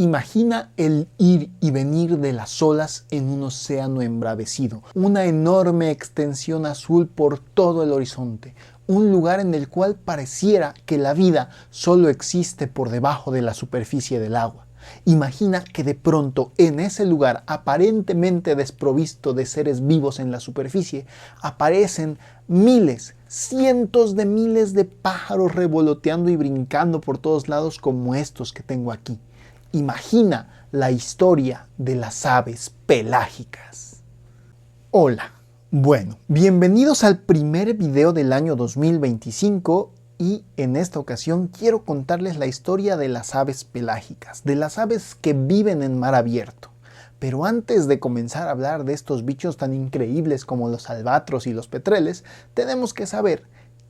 Imagina el ir y venir de las olas en un océano embravecido, una enorme extensión azul por todo el horizonte, un lugar en el cual pareciera que la vida solo existe por debajo de la superficie del agua. Imagina que de pronto en ese lugar aparentemente desprovisto de seres vivos en la superficie, aparecen miles, cientos de miles de pájaros revoloteando y brincando por todos lados como estos que tengo aquí. Imagina la historia de las aves pelágicas. Hola, bueno, bienvenidos al primer video del año 2025 y en esta ocasión quiero contarles la historia de las aves pelágicas, de las aves que viven en mar abierto. Pero antes de comenzar a hablar de estos bichos tan increíbles como los albatros y los petreles, tenemos que saber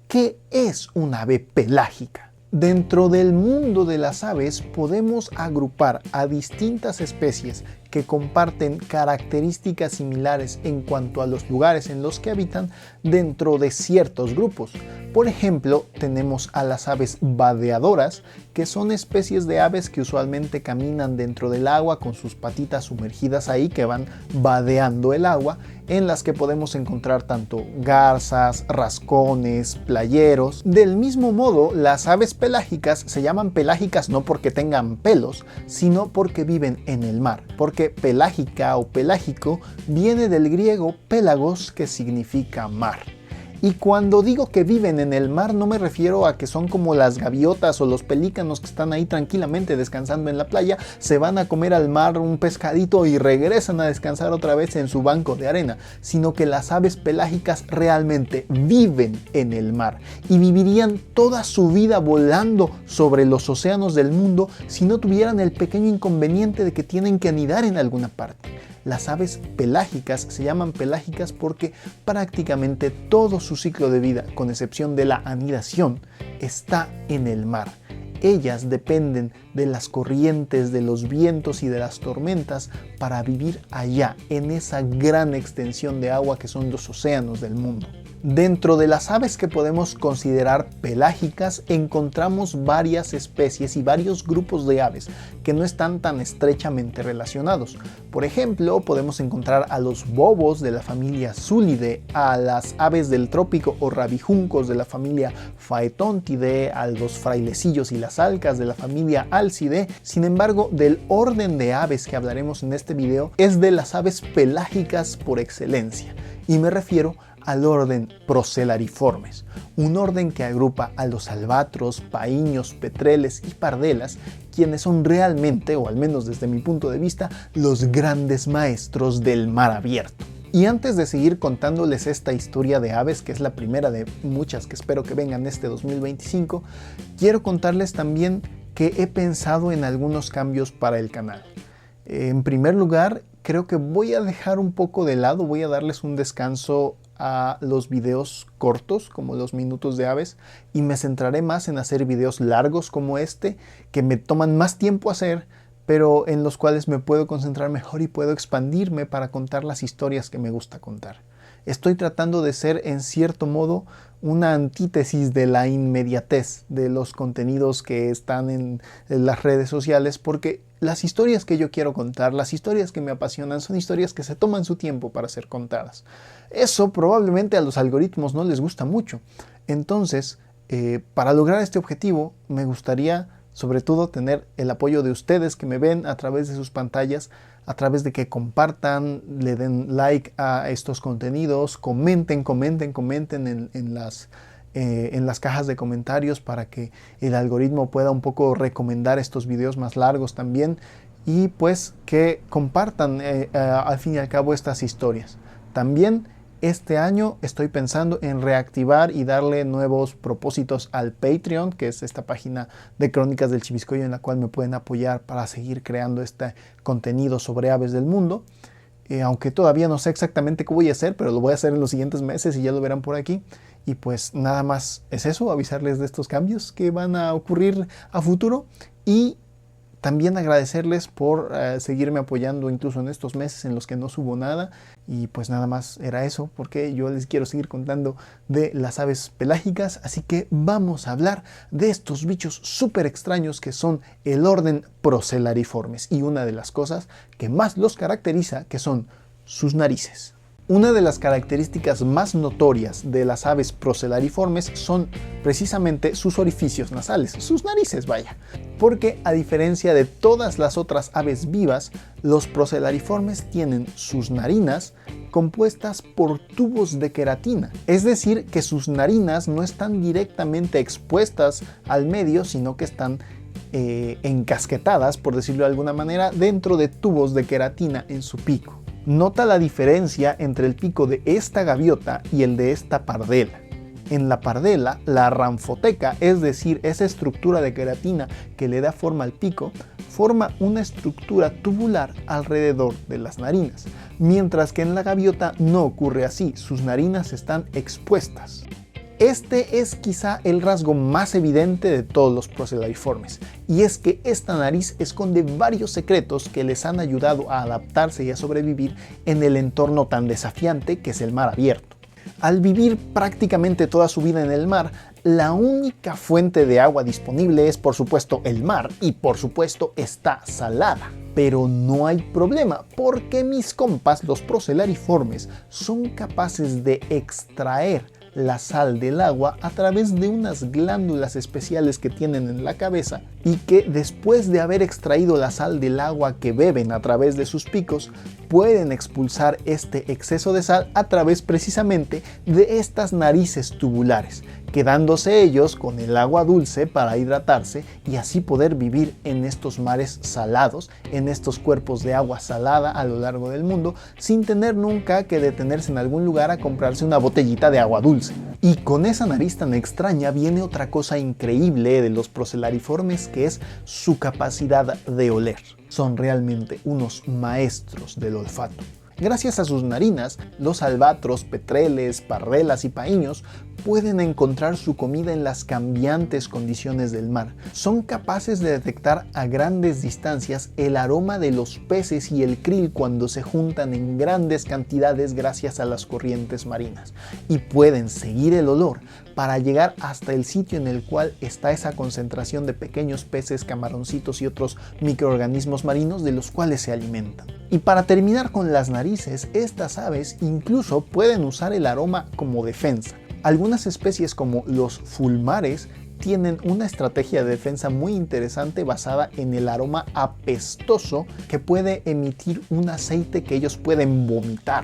¿qué es una ave pelágica? Dentro del mundo de las aves podemos agrupar a distintas especies que comparten características similares en cuanto a los lugares en los que habitan dentro de ciertos grupos. Por ejemplo, tenemos a las aves vadeadoras, que son especies de aves que usualmente caminan dentro del agua con sus patitas sumergidas ahí que van vadeando el agua, en las que podemos encontrar tanto garzas, rascones, playeros. Del mismo modo, las aves pelágicas se llaman pelágicas no porque tengan pelos, sino porque viven en el mar, porque pelágica o pelágico viene del griego pélagos, que significa mar. Y cuando digo que viven en el mar no me refiero a que son como las gaviotas o los pelícanos que están ahí tranquilamente descansando en la playa, se van a comer al mar un pescadito y regresan a descansar otra vez en su banco de arena, sino que las aves pelágicas realmente viven en el mar y vivirían toda su vida volando sobre los océanos del mundo si no tuvieran el pequeño inconveniente de que tienen que anidar en alguna parte. Las aves pelágicas se llaman pelágicas porque prácticamente todo su ciclo de vida, con excepción de la anidación, está en el mar. Ellas dependen de las corrientes, de los vientos y de las tormentas para vivir allá, en esa gran extensión de agua que son los océanos del mundo. Dentro de las aves que podemos considerar pelágicas encontramos varias especies y varios grupos de aves que no están tan estrechamente relacionados. Por ejemplo, podemos encontrar a los bobos de la familia Sulidae, a las aves del trópico o rabijuncos de la familia Phaetontidae, a los frailecillos y las alcas de la familia Alcidae. Sin embargo, del orden de aves que hablaremos en este video es de las aves pelágicas por excelencia, y me refiero al orden Procelariformes, un orden que agrupa a los albatros, paíños, petreles y pardelas, quienes son realmente, o al menos desde mi punto de vista, los grandes maestros del mar abierto. Y antes de seguir contándoles esta historia de aves, que es la primera de muchas que espero que vengan este 2025, quiero contarles también que he pensado en algunos cambios para el canal. En primer lugar, creo que voy a dejar un poco de lado, voy a darles un descanso a los videos cortos como los minutos de aves y me centraré más en hacer videos largos como este, que me toman más tiempo hacer, pero en los cuales me puedo concentrar mejor y puedo expandirme para contar las historias que me gusta contar. Estoy tratando de ser en cierto modo una antítesis de la inmediatez de los contenidos que están en las redes sociales, porque las historias que yo quiero contar, las historias que me apasionan, son historias que se toman su tiempo para ser contadas. Eso probablemente a los algoritmos no les gusta mucho. Entonces, para lograr este objetivo, me gustaría sobre todo tener el apoyo de ustedes que me ven a través de sus pantallas, a través de que compartan, le den like a estos contenidos, comenten en las cajas de comentarios para que el algoritmo pueda un poco recomendar estos videos más largos también, y pues que compartan al fin y al cabo estas historias. También este año estoy pensando en reactivar y darle nuevos propósitos al Patreon, que es esta página de Crónicas del Chiviscoyo en la cual me pueden apoyar para seguir creando este contenido sobre aves del mundo. Aunque todavía no sé exactamente qué voy a hacer, pero lo voy a hacer en los siguientes meses y ya lo verán por aquí. Y pues nada más es eso, avisarles de estos cambios que van a ocurrir a futuro. Y También agradecerles por seguirme apoyando incluso en estos meses en los que no subo nada. Y pues nada más era eso, porque yo les quiero seguir contando de las aves pelágicas. Así que vamos a hablar de estos bichos súper extraños que son el orden Procellariiformes. Y una de las cosas que más los caracteriza, que son sus narices. Una de las características más notorias de las aves Procellariiformes son precisamente sus orificios nasales, sus narices, vaya. Porque a diferencia de todas las otras aves vivas, los Procellariiformes tienen sus narinas compuestas por tubos de queratina. Es decir, que sus narinas no están directamente expuestas al medio, sino que están encasquetadas, por decirlo de alguna manera, dentro de tubos de queratina en su pico. Nota la diferencia entre el pico de esta gaviota y el de esta pardela. En la pardela, la ranfoteca, es decir, esa estructura de queratina que le da forma al pico, forma una estructura tubular alrededor de las narinas, mientras que en la gaviota no ocurre así, sus narinas están expuestas. Este es quizá el rasgo más evidente de todos los Procellariiformes, y es que esta nariz esconde varios secretos que les han ayudado a adaptarse y a sobrevivir en el entorno tan desafiante que es el mar abierto. Al vivir prácticamente toda su vida en el mar, la única fuente de agua disponible es por supuesto el mar, y por supuesto está salada. Pero no hay problema, porque mis compas, los Procellariiformes, son capaces de extraer la sal del agua a través de unas glándulas especiales que tienen en la cabeza, y que después de haber extraído la sal del agua que beben a través de sus picos, pueden expulsar este exceso de sal a través precisamente de estas narices tubulares, quedándose ellos con el agua dulce para hidratarse y así poder vivir en estos mares salados, en estos cuerpos de agua salada a lo largo del mundo, sin tener nunca que detenerse en algún lugar a comprarse una botellita de agua dulce. Y con esa nariz tan extraña viene otra cosa increíble de los Procellariiformes, que es su capacidad de oler. Son realmente unos maestros del olfato. Gracias a sus narinas, los albatros, petreles, parrelas y paíños pueden encontrar su comida en las cambiantes condiciones del mar. Son capaces de detectar a grandes distancias el aroma de los peces y el krill cuando se juntan en grandes cantidades gracias a las corrientes marinas, y pueden seguir el olor para llegar hasta el sitio en el cual está esa concentración de pequeños peces, camaroncitos y otros microorganismos marinos de los cuales se alimentan. Y para terminar con las narices, estas aves incluso pueden usar el aroma como defensa. Algunas especies como los fulmares tienen una estrategia de defensa muy interesante basada en el aroma apestoso que puede emitir un aceite que ellos pueden vomitar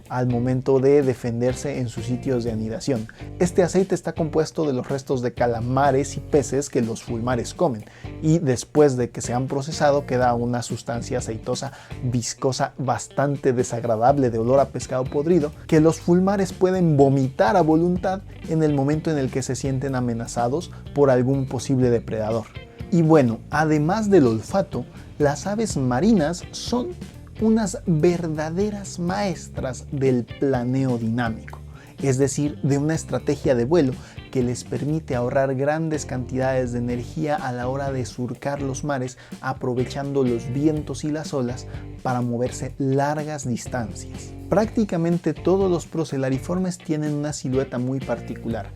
al momento de defenderse en sus sitios de anidación. Este aceite está compuesto de los restos de calamares y peces que los fulmares comen, y después de que se han procesado queda una sustancia aceitosa, viscosa, bastante desagradable de olor a pescado podrido, que los fulmares pueden vomitar a voluntad en el momento en el que se sienten amenazados por algún posible depredador. Y bueno, además del olfato, las aves marinas son unas verdaderas maestras del planeo dinámico, es decir, de una estrategia de vuelo que les permite ahorrar grandes cantidades de energía a la hora de surcar los mares, aprovechando los vientos y las olas para moverse largas distancias. Prácticamente todos los Procellariiformes tienen una silueta muy particular.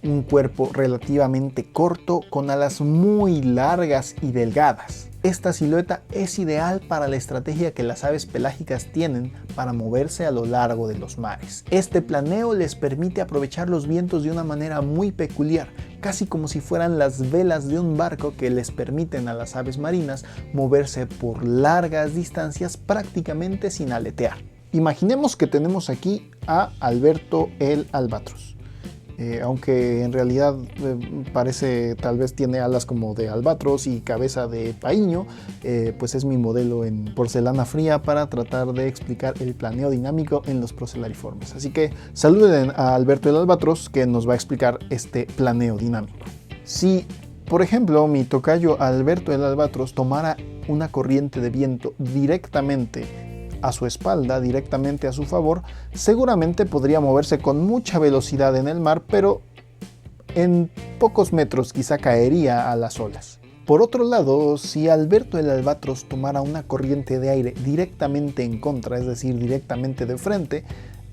Un cuerpo relativamente corto con alas muy largas y delgadas. Esta silueta es ideal para la estrategia que las aves pelágicas tienen para moverse a lo largo de los mares. Este planeo les permite aprovechar los vientos de una manera muy peculiar, casi como si fueran las velas de un barco que les permiten a las aves marinas moverse por largas distancias prácticamente sin aletear. Imaginemos que tenemos aquí a Alberto el albatros. Aunque en realidad parece, tal vez tiene alas como de albatros y cabeza de paíño, pues es mi modelo en porcelana fría para tratar de explicar el planeo dinámico en los Procellariiformes. Así que saluden a Alberto el albatros, que nos va a explicar este planeo dinámico. Si, por ejemplo, mi tocayo Alberto el albatros tomara una corriente de viento directamente a su espalda, directamente a su favor, seguramente podría moverse con mucha velocidad en el mar, pero en pocos metros quizá caería a las olas. Por otro lado, si Alberto el albatros tomara una corriente de aire directamente en contra, es decir, directamente de frente,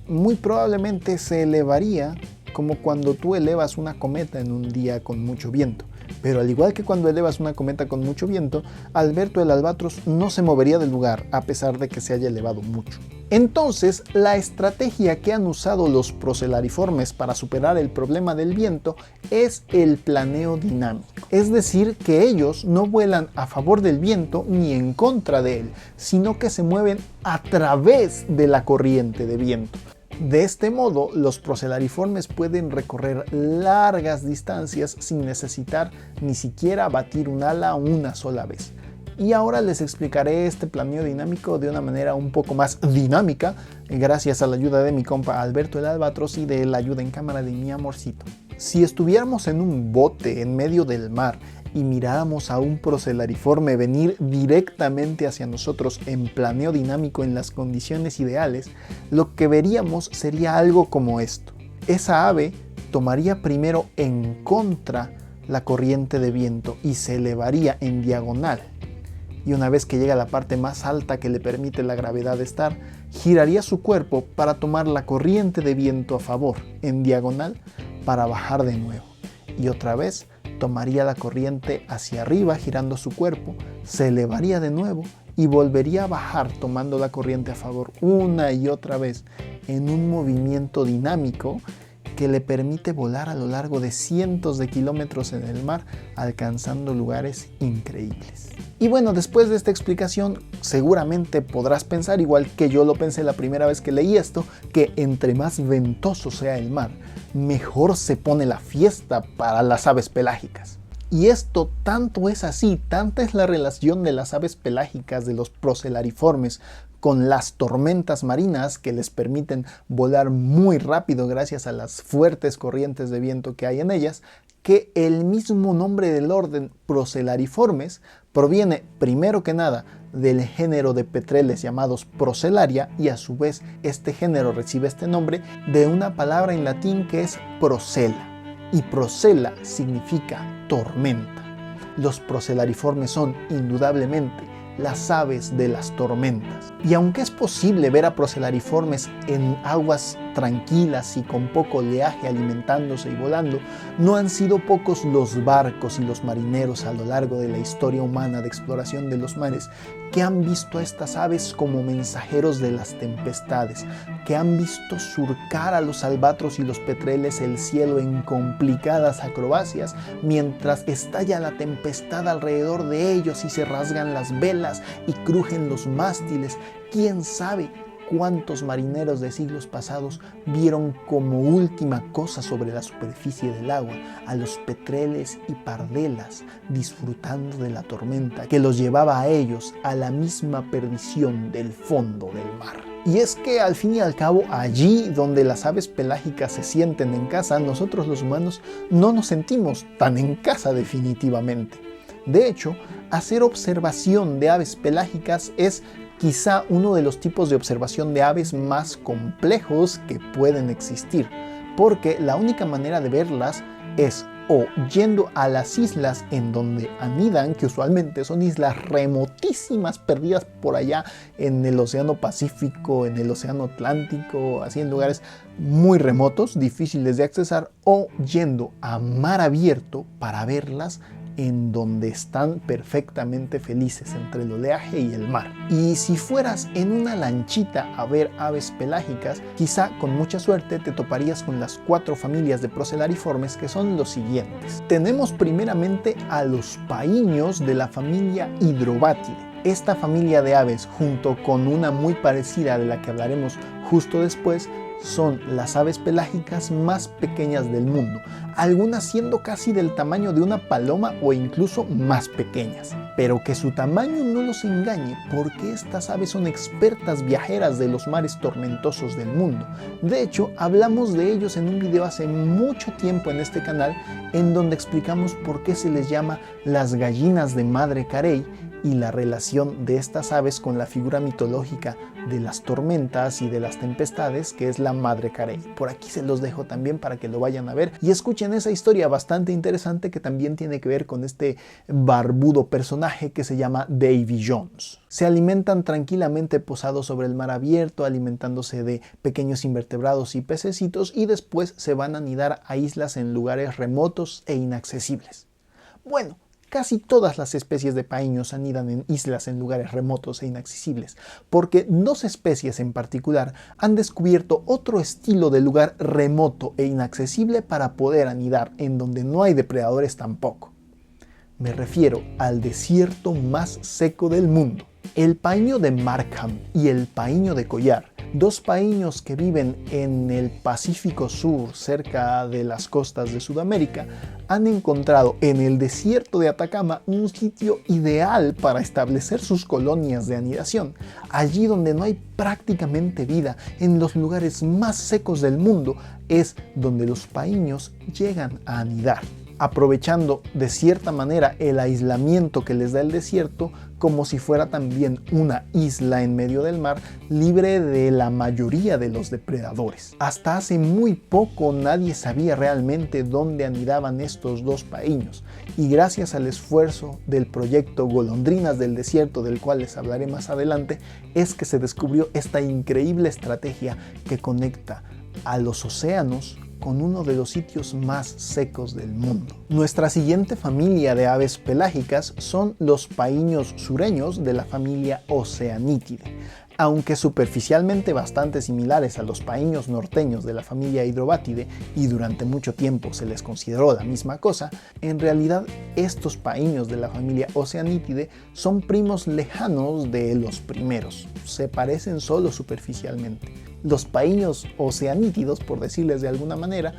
muy probablemente se elevaría como cuando tú elevas una cometa en un día con mucho viento. Pero al igual que cuando elevas una cometa con mucho viento, Alberto el albatros no se movería del lugar a pesar de que se haya elevado mucho. Entonces, la estrategia que han usado los procelariformes para superar el problema del viento es el planeo dinámico. Es decir, que ellos no vuelan a favor del viento ni en contra de él, sino que se mueven a través de la corriente de viento. De este modo, los procelariformes pueden recorrer largas distancias sin necesitar ni siquiera batir un ala una sola vez. Y ahora les explicaré este planeo dinámico de una manera un poco más dinámica, gracias a la ayuda de mi compa Alberto el albatros y de la ayuda en cámara de mi amorcito. Si estuviéramos en un bote en medio del mar y miráramos a un procelariforme venir directamente hacia nosotros en planeo dinámico en las condiciones ideales, lo que veríamos sería algo como esto. Esa ave tomaría primero en contra la corriente de viento y se elevaría en diagonal. Y una vez que llega a la parte más alta que le permite la gravedad estar, giraría su cuerpo para tomar la corriente de viento a favor, en diagonal, para bajar de nuevo. Y otra vez tomaría la corriente hacia arriba girando su cuerpo, se elevaría de nuevo y volvería a bajar tomando la corriente a favor una y otra vez en un movimiento dinámico que le permite volar a lo largo de cientos de kilómetros en el mar, alcanzando lugares increíbles. Y bueno, después de esta explicación, seguramente podrás pensar, igual que yo lo pensé la primera vez que leí esto, que entre más ventoso sea el mar, mejor se pone la fiesta para las aves pelágicas. Y esto tanto es así, tanta es la relación de las aves pelágicas de los procelariformes con las tormentas marinas que les permiten volar muy rápido gracias a las fuertes corrientes de viento que hay en ellas, que el mismo nombre del orden Procelariformes proviene primero que nada del género de petreles llamados Procellaria, y a su vez este género recibe este nombre de una palabra en latín que es procella, y procella significa tormenta. Los Procelariformes son indudablemente las aves de las tormentas. Y aunque es posible ver a Procelariformes en aguas tranquilas y con poco oleaje alimentándose y volando, no han sido pocos los barcos y los marineros a lo largo de la historia humana de exploración de los mares que han visto a estas aves como mensajeros de las tempestades, que han visto surcar a los albatros y los petreles el cielo en complicadas acrobacias mientras estalla la tempestad alrededor de ellos y se rasgan las velas y crujen los mástiles. ¿Quién sabe cuántos marineros de siglos pasados vieron como última cosa sobre la superficie del agua a los petreles y pardelas disfrutando de la tormenta que los llevaba a ellos a la misma perdición del fondo del mar? Y es que al fin y al cabo, allí donde las aves pelágicas se sienten en casa, nosotros los humanos no nos sentimos tan en casa definitivamente. De hecho, hacer observación de aves pelágicas es quizá uno de los tipos de observación de aves más complejos que pueden existir, porque la única manera de verlas es o yendo a las islas en donde anidan, que usualmente son islas remotísimas perdidas por allá en el Océano Pacífico, en el Océano Atlántico, así en lugares muy remotos, difíciles de accesar, o yendo a mar abierto para verlas en donde están perfectamente felices entre el oleaje y el mar. Y si fueras en una lanchita a ver aves pelágicas, quizá con mucha suerte te toparías con las 4 familias de Procelariformes, que son los siguientes. Tenemos primeramente a los paíños de la familia Hydrobatidae. Esta familia de aves, junto con una muy parecida de la que hablaremos justo después, son las aves pelágicas más pequeñas del mundo, algunas siendo casi del tamaño de una paloma o incluso más pequeñas. Pero que su tamaño no los engañe, porque estas aves son expertas viajeras de los mares tormentosos del mundo. De hecho, hablamos de ellos en un video hace mucho tiempo en este canal, en donde explicamos por qué se les llama las gallinas de madre carey y la relación de estas aves con la figura mitológica de las tormentas y de las tempestades, que es la Madre Carey. Por aquí se los dejo también para que lo vayan a ver y escuchen esa historia bastante interesante que también tiene que ver con este barbudo personaje que se llama Davy Jones. Se alimentan tranquilamente posados sobre el mar abierto, alimentándose de pequeños invertebrados y pececitos, y después se van a anidar a islas en lugares remotos e inaccesibles. Bueno, casi todas las especies de paíños anidan en islas en lugares remotos e inaccesibles, porque dos especies en particular han descubierto otro estilo de lugar remoto e inaccesible para poder anidar en donde no hay depredadores tampoco. Me refiero al desierto más seco del mundo. El paíño de Markham y el paíño de Collar, dos paíños que viven en el Pacífico Sur, cerca de las costas de Sudamérica, han encontrado en el desierto de Atacama un sitio ideal para establecer sus colonias de anidación. Allí donde no hay prácticamente vida, en los lugares más secos del mundo, es donde los paíños llegan a anidar, aprovechando de cierta manera el aislamiento que les da el desierto, como si fuera también una isla en medio del mar, libre de la mayoría de los depredadores. Hasta hace muy poco nadie sabía realmente dónde anidaban estos dos paíños, y gracias al esfuerzo del proyecto Golondrinas del Desierto, del cual les hablaré más adelante, es que se descubrió esta increíble estrategia que conecta a los océanos con uno de los sitios más secos del mundo. Nuestra siguiente familia de aves pelágicas son los paíños sureños de la familia Oceanitidae. Aunque superficialmente bastante similares a los paíños norteños de la familia Hydrobatidae, y durante mucho tiempo se les consideró la misma cosa, en realidad estos paíños de la familia Oceanitidae son primos lejanos de los primeros. Se parecen solo superficialmente. Los paíños oceanítidos, por decirles de alguna manera,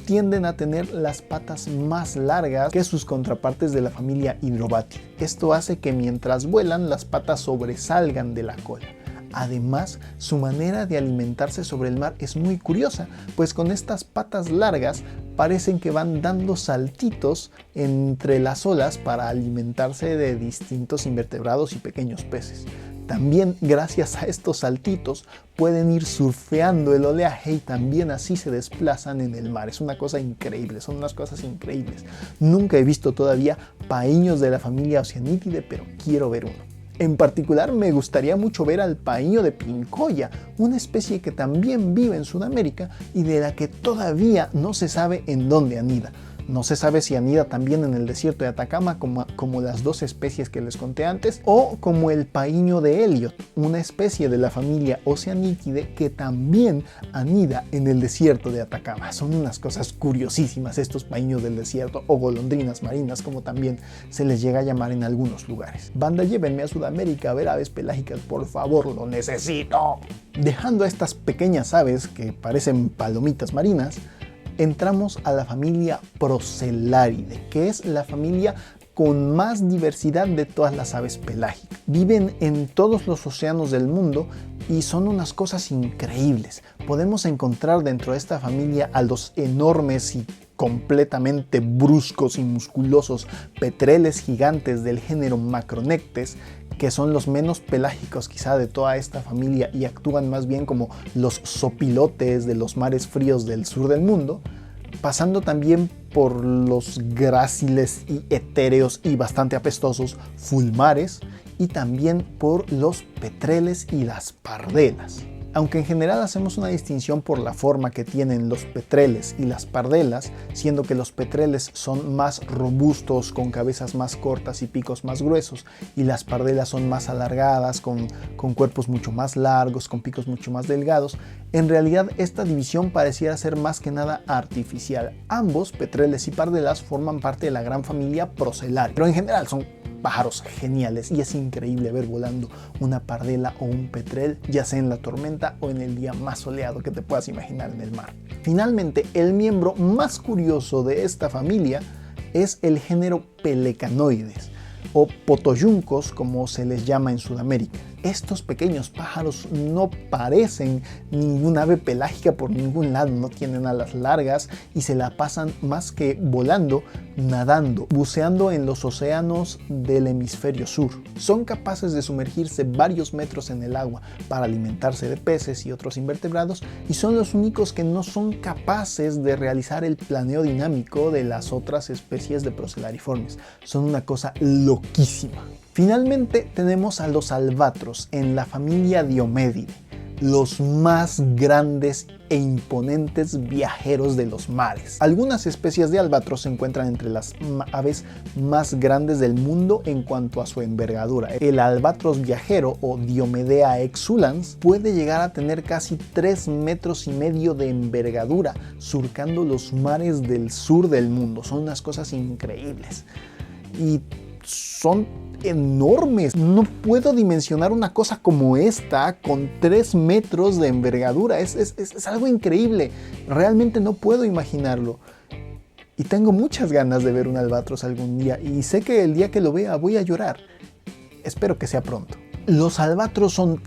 tienden a tener las patas más largas que sus contrapartes de la familia Hydrobatidae. Esto hace que mientras vuelan las patas sobresalgan de la cola. Además, su manera de alimentarse sobre el mar es muy curiosa, pues con estas patas largas parecen que van dando saltitos entre las olas para alimentarse de distintos invertebrados y pequeños peces. También gracias a estos saltitos pueden ir surfeando el oleaje y también así se desplazan en el mar. Es una cosa increíble, son unas cosas increíbles. Nunca he visto todavía paíños de la familia Oceanitidae, pero quiero ver uno. En particular me gustaría mucho ver al paíño de Pincoya, una especie que también vive en Sudamérica y de la que todavía no se sabe en dónde anida. No se sabe si anida también en el desierto de Atacama como las dos especies que les conté antes, o como el paíño de Elliot, una especie de la familia Oceanitidae que también anida en el desierto de Atacama. Son unas cosas curiosísimas estos paíños del desierto, o golondrinas marinas como también se les llega a llamar en algunos lugares. Banda, llévenme a Sudamérica a ver aves pelágicas, por favor, lo necesito. Dejando a estas pequeñas aves que parecen palomitas marinas, entramos a la familia Procelaridae, que es la familia con más diversidad de todas las aves pelágicas. Viven en todos los océanos del mundo y son unas cosas increíbles. Podemos encontrar dentro de esta familia a los enormes y completamente bruscos y musculosos petreles gigantes del género Macronectes, que son los menos pelágicos quizá de toda esta familia y actúan más bien como los sopilotes de los mares fríos del sur del mundo, pasando también por los gráciles y etéreos y bastante apestosos fulmares, y también por los petreles y las pardelas. Aunque en general hacemos una distinción por la forma que tienen los petreles y las pardelas, siendo que los petreles son más robustos, con cabezas más cortas y picos más gruesos, y las pardelas son más alargadas, con cuerpos mucho más largos, con picos mucho más delgados, en realidad esta división pareciera ser más que nada artificial. Ambos, petreles y pardelas, forman parte de la gran familia Procelaridae, pero en general son pájaros geniales y es increíble ver volando una pardela o un petrel, ya sea en la tormenta o en el día más soleado que te puedas imaginar en el mar. Finalmente, el miembro más curioso de esta familia es el género Pelecanoides, o potoyuncos como se les llama en Sudamérica. Estos pequeños pájaros no parecen ninguna ave pelágica por ningún lado, no tienen alas largas y se la pasan más que volando, nadando, buceando en los océanos del hemisferio sur. Son capaces de sumergirse varios metros en el agua para alimentarse de peces y otros invertebrados, y son los únicos que no son capaces de realizar el planeo dinámico de las otras especies de Procellariiformes. Son una cosa loquísima. Finalmente tenemos a los albatros en la familia Diomedidae, los más grandes e imponentes viajeros de los mares. Algunas especies de albatros se encuentran entre las aves más grandes del mundo en cuanto a su envergadura. El albatros viajero o Diomedea exulans puede llegar a tener casi 3,5 metros de envergadura, surcando los mares del sur del mundo. Son unas cosas increíbles y son enormes. No puedo dimensionar una cosa como esta con 3 metros de envergadura. Es algo increíble. Realmente no puedo imaginarlo. Y tengo muchas ganas de ver un albatros algún día. Y sé que el día que lo vea voy a llorar. Espero que sea pronto. Los albatros son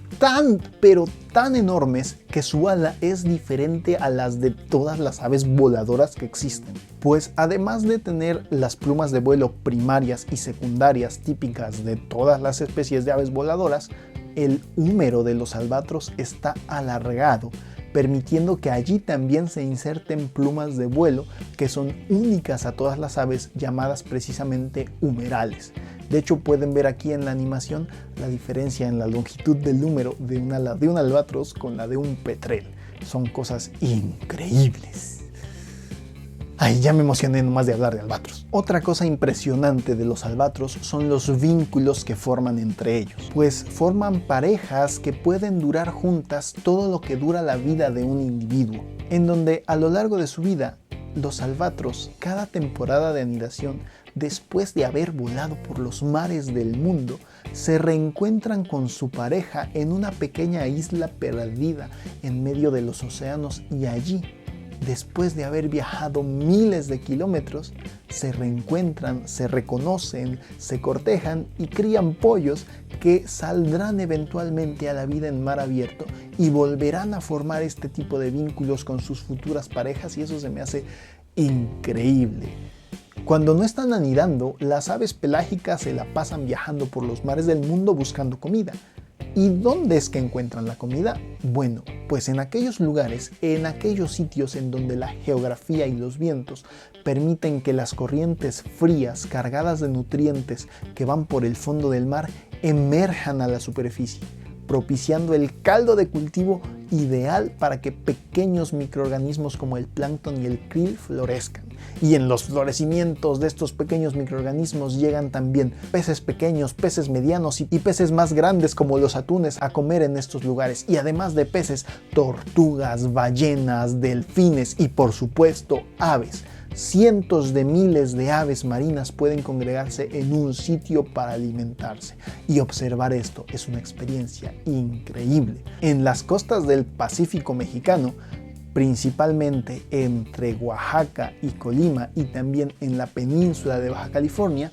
pero tan enormes que su ala es diferente a las de todas las aves voladoras que existen. Pues además de tener las plumas de vuelo primarias y secundarias típicas de todas las especies de aves voladoras, el húmero de los albatros está alargado, permitiendo que allí también se inserten plumas de vuelo que son únicas a todas las aves, llamadas precisamente humerales. De hecho, pueden ver aquí en la animación la diferencia en la longitud del húmero de un albatros con la de un petrel. Son cosas increíbles. Ay, ya me emocioné nomás de hablar de albatros. Otra cosa impresionante de los albatros son los vínculos que forman entre ellos, pues forman parejas que pueden durar juntas todo lo que dura la vida de un individuo, en donde a lo largo de su vida, los albatros, cada temporada de anidación, después de haber volado por los mares del mundo, se reencuentran con su pareja en una pequeña isla perdida en medio de los océanos, y allí, después de haber viajado miles de kilómetros, se reencuentran, se reconocen, se cortejan y crían pollos que saldrán eventualmente a la vida en mar abierto y volverán a formar este tipo de vínculos con sus futuras parejas, y eso se me hace increíble. Cuando no están anidando, las aves pelágicas se la pasan viajando por los mares del mundo buscando comida. ¿Y dónde es que encuentran la comida? Bueno, pues en aquellos lugares, en aquellos sitios en donde la geografía y los vientos permiten que las corrientes frías cargadas de nutrientes que van por el fondo del mar emerjan a la superficie, propiciando el caldo de cultivo ideal para que pequeños microorganismos como el plancton y el krill florezcan. Y en los florecimientos de estos pequeños microorganismos llegan también peces pequeños, peces medianos y peces más grandes como los atunes a comer en estos lugares. Y además de peces, tortugas, ballenas, delfines y por supuesto aves. Cientos de miles de aves marinas pueden congregarse en un sitio para alimentarse, y observar esto es una experiencia increíble. En las costas del Pacífico mexicano, principalmente entre Oaxaca y Colima, y también en la península de Baja California,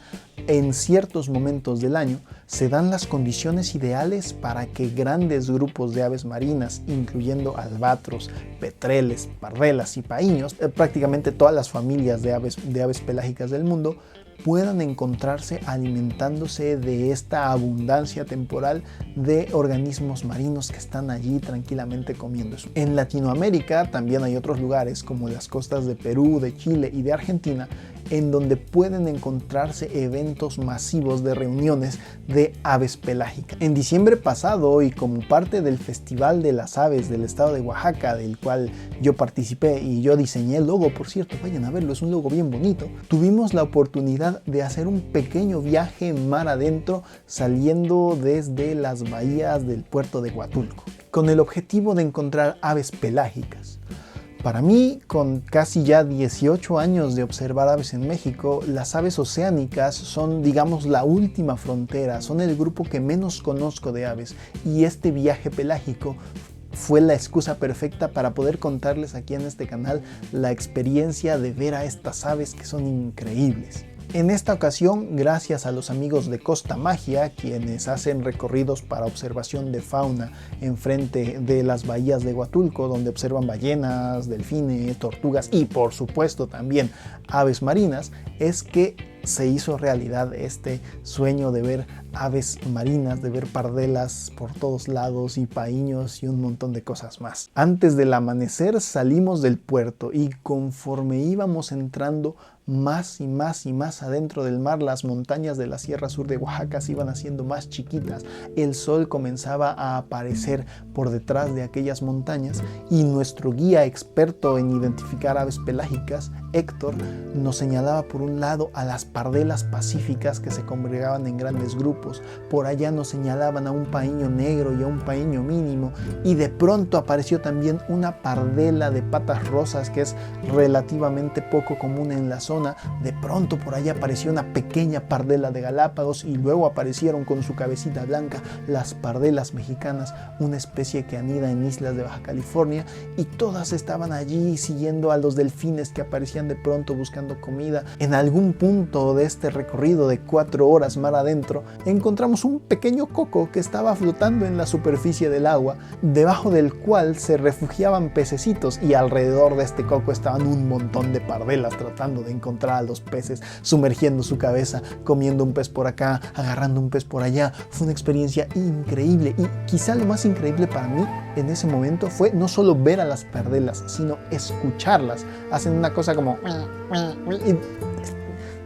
en ciertos momentos del año se dan las condiciones ideales para que grandes grupos de aves marinas, incluyendo albatros, petreles, parrelas y paíños, prácticamente todas las familias de aves pelágicas del mundo, puedan encontrarse alimentándose de esta abundancia temporal de organismos marinos que están allí tranquilamente comiendo. En Latinoamérica también hay otros lugares como las costas de Perú, de Chile y de Argentina, en donde pueden encontrarse eventos masivos de reuniones de aves pelágicas. En diciembre pasado, y como parte del Festival de las Aves del estado de Oaxaca, del cual yo participé y yo diseñé el logo, por cierto, vayan a verlo, es un logo bien bonito, tuvimos la oportunidad de hacer un pequeño viaje mar adentro saliendo desde las bahías del puerto de Huatulco, con el objetivo de encontrar aves pelágicas. Para mí, con casi ya 18 años de observar aves en México, las aves oceánicas son, digamos, la última frontera, son el grupo que menos conozco de aves, y este viaje pelágico fue la excusa perfecta para poder contarles aquí en este canal la experiencia de ver a estas aves que son increíbles. En esta ocasión, gracias a los amigos de Costa Magia, quienes hacen recorridos para observación de fauna enfrente de las bahías de Huatulco, donde observan ballenas, delfines, tortugas y por supuesto también aves marinas, es que se hizo realidad este sueño de ver aves marinas, de ver pardelas por todos lados y paíños y un montón de cosas más. Antes del amanecer salimos del puerto y conforme íbamos entrando más y más y más adentro del mar, las montañas de la Sierra Sur de Oaxaca se iban haciendo más chiquitas, el sol comenzaba a aparecer por detrás de aquellas montañas y nuestro guía experto en identificar aves pelágicas, Héctor, nos señalaba por un lado a las pardelas pacíficas que se congregaban en grandes grupos, por allá nos señalaban a un paíño negro y a un paíño mínimo, y de pronto apareció también una pardela de patas rosas que es relativamente poco común en la zona. De pronto por allá apareció una pequeña pardela de Galápagos y luego aparecieron con su cabecita blanca las pardelas mexicanas, una especie que anida en islas de Baja California, y todas estaban allí siguiendo a los delfines que aparecían de pronto buscando comida. En algún punto de este recorrido de 4 horas mar adentro encontramos un pequeño coco que estaba flotando en la superficie del agua, debajo del cual se refugiaban pececitos, y alrededor de este coco estaban un montón de pardelas tratando de encontrar a los peces, sumergiendo su cabeza, comiendo un pez por acá, agarrando un pez por allá. Fue una experiencia increíble, y quizá lo más increíble para mí en ese momento fue no solo ver a las pardelas, sino escucharlas. Hacen una cosa como...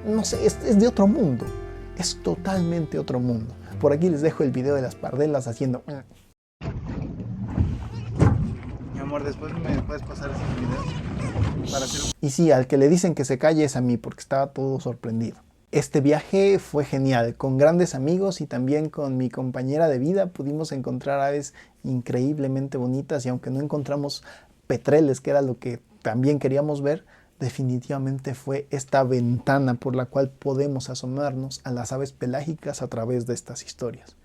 no sé, es de otro mundo. Es totalmente otro mundo. Por aquí les dejo el video de las pardelas haciendo... Mi amor, después me puedes pasar ese video para hacer... Y sí, al que le dicen que se calle es a mí, porque estaba todo sorprendido. Este viaje fue genial, con grandes amigos y también con mi compañera de vida pudimos encontrar aves increíblemente bonitas, y aunque no encontramos petreles, que era lo que también queríamos ver, definitivamente fue esta ventana por la cual podemos asomarnos a las aves pelágicas a través de estas historias.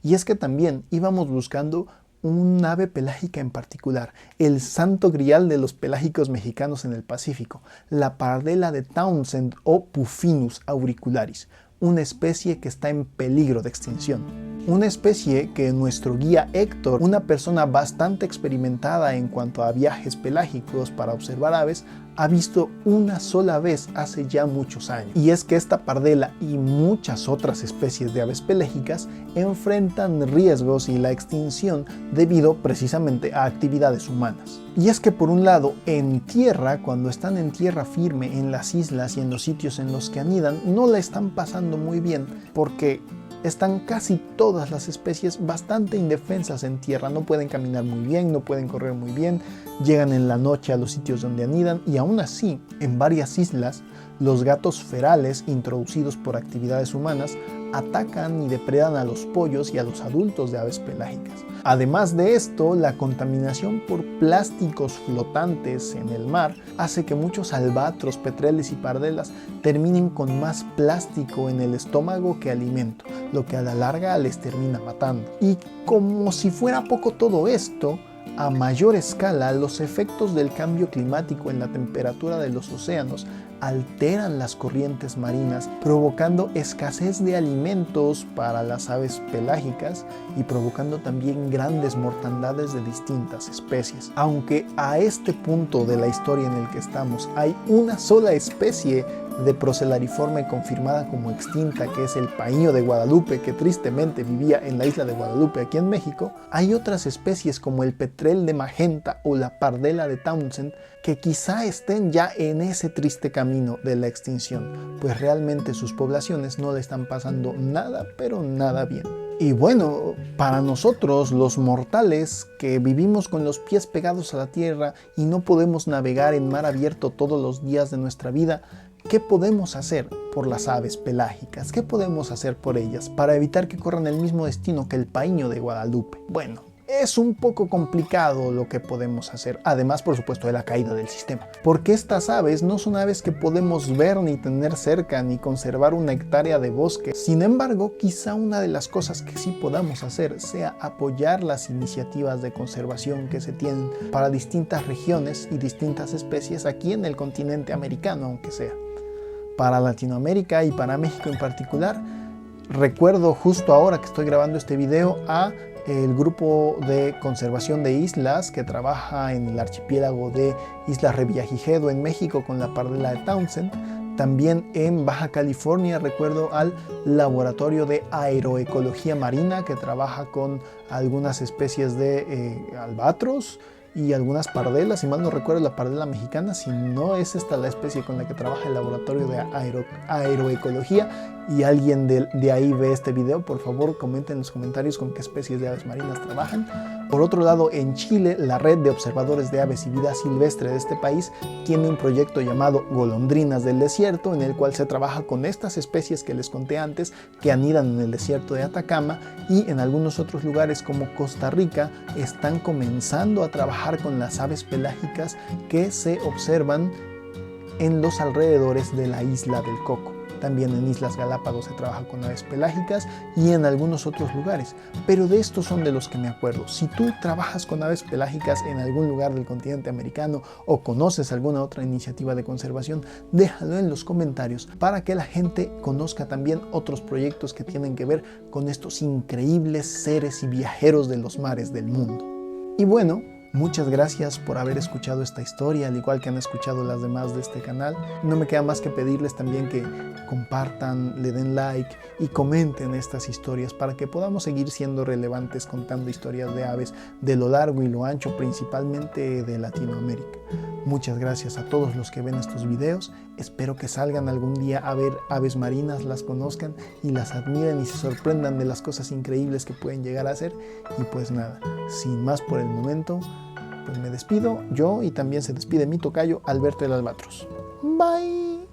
Y es que también íbamos buscando un ave pelágica en particular, el santo grial de los pelágicos mexicanos en el Pacífico, la pardela de Townsend o Puffinus auricularis, una especie que está en peligro de extinción. Una especie que nuestro guía Héctor, una persona bastante experimentada en cuanto a viajes pelágicos para observar aves, ha visto una sola vez hace ya muchos años. Y es que esta pardela y muchas otras especies de aves pelágicas enfrentan riesgos y la extinción debido precisamente a actividades humanas. Y es que por un lado, en tierra, cuando están en tierra firme en las islas y en los sitios en los que anidan, no la están pasando muy bien porque están casi todas las especies bastante indefensas en tierra, no pueden caminar muy bien, no pueden correr muy bien, llegan en la noche a los sitios donde anidan, y aún así, en varias islas, los gatos ferales introducidos por actividades humanas atacan y depredan a los pollos y a los adultos de aves pelágicas. Además de esto, la contaminación por plásticos flotantes en el mar hace que muchos albatros, petreles y pardelas terminen con más plástico en el estómago que alimento, lo que a la larga les termina matando. Y como si fuera poco todo esto, a mayor escala, los efectos del cambio climático en la temperatura de los océanos alteran las corrientes marinas, provocando escasez de alimentos para las aves pelágicas y provocando también grandes mortandades de distintas especies. Aunque a este punto de la historia en el que estamos hay una sola especie de Procellariiforme confirmada como extinta, que es el paíño de Guadalupe, que tristemente vivía en la isla de Guadalupe aquí en México, hay otras especies como el petrel de magenta o la pardela de Townsend que quizá estén ya en ese triste camino de la extinción, pues realmente sus poblaciones no le están pasando nada, pero nada bien. Y bueno, para nosotros los mortales que vivimos con los pies pegados a la tierra y no podemos navegar en mar abierto todos los días de nuestra vida, ¿qué podemos hacer por las aves pelágicas? ¿Qué podemos hacer por ellas para evitar que corran el mismo destino que el paíño de Guadalupe? Bueno, es un poco complicado lo que podemos hacer, además por supuesto de la caída del sistema, porque estas aves no son aves que podemos ver ni tener cerca ni conservar una hectárea de bosque. Sin embargo, quizá una de las cosas que sí podamos hacer sea apoyar las iniciativas de conservación que se tienen para distintas regiones y distintas especies aquí en el continente americano, aunque sea. para Latinoamérica y para México en particular. Recuerdo justo ahora que estoy grabando este video a el grupo de conservación de islas que trabaja en el archipiélago de Islas Revillagigedo en México con la pardela de Townsend. También en Baja California recuerdo al Laboratorio de Aeroecología Marina que trabaja con algunas especies de albatros y algunas pardelas, si mal no recuerdo la pardela mexicana, si no es esta la especie con la que trabaja el Laboratorio de Aeroecología y alguien de ahí ve este video, por favor comenten en los comentarios con qué especies de aves marinas trabajan. Por otro lado, en Chile, la Red de Observadores de Aves y Vida Silvestre de este país tiene un proyecto llamado Golondrinas del Desierto, en el cual se trabaja con estas especies que les conté antes, que anidan en el desierto de Atacama, y en algunos otros lugares como Costa Rica están comenzando a trabajar con las aves pelágicas que se observan en los alrededores de la isla del Coco. También en Islas Galápagos se trabaja con aves pelágicas y en algunos otros lugares, pero de estos son de los que me acuerdo. Si tú trabajas con aves pelágicas en algún lugar del continente americano o conoces alguna otra iniciativa de conservación, déjalo en los comentarios para que la gente conozca también otros proyectos que tienen que ver con estos increíbles seres y viajeros de los mares del mundo. Y bueno, muchas gracias por haber escuchado esta historia, al igual que han escuchado las demás de este canal. No me queda más que pedirles también que compartan, le den like y comenten estas historias para que podamos seguir siendo relevantes contando historias de aves de lo largo y lo ancho, principalmente de Latinoamérica. Muchas gracias a todos los que ven estos videos. Espero que salgan algún día a ver aves marinas, las conozcan y las admiren y se sorprendan de las cosas increíbles que pueden llegar a ser. Y pues nada, sin más por el momento, pues me despido yo y también se despide mi tocayo Alberto el Albatros. Bye.